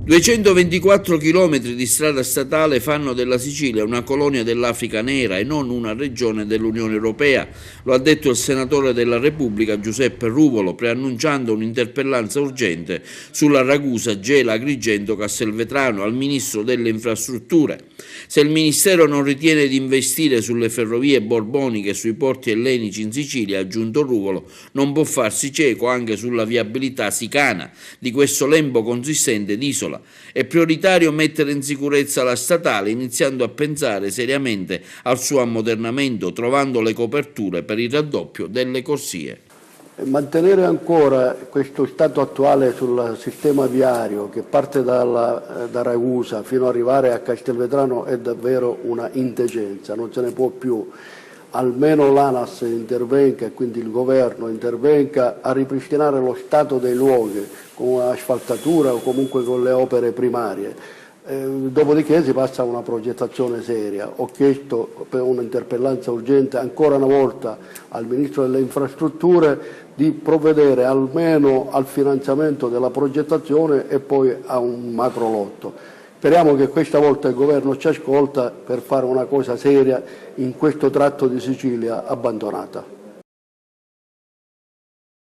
224 chilometri di strada statale fanno della Sicilia una colonia dell'Africa nera e non una regione dell'Unione Europea, lo ha detto il senatore della Repubblica Giuseppe Ruvolo, preannunciando un'interpellanza urgente sulla Ragusa, Gela, Agrigento, Castelvetrano al Ministro delle Infrastrutture. Se il Ministero non ritiene di investire sulle ferrovie borboniche e sui porti ellenici in Sicilia, ha aggiunto Ruvolo, non può farsi cieco anche sulla viabilità sicana di questo lembo consistente d'isola. È prioritario mettere in sicurezza la statale, iniziando a pensare seriamente al suo ammodernamento, trovando le coperture per il raddoppio delle corsie. Mantenere ancora questo stato attuale sul sistema viario che parte da Ragusa fino ad arrivare a Castelvetrano è davvero una indecenza, non se ne può più. Almeno l'ANAS intervenga e quindi il governo intervenga a ripristinare lo stato dei luoghi con asfaltatura o comunque con le opere primarie. Dopodiché si passa a una progettazione seria. Ho chiesto per un'interpellanza urgente ancora una volta al Ministro delle Infrastrutture di provvedere almeno al finanziamento della progettazione e poi a un macrolotto. Speriamo che questa volta il governo ci ascolta per fare una cosa seria in questo tratto di Sicilia abbandonata.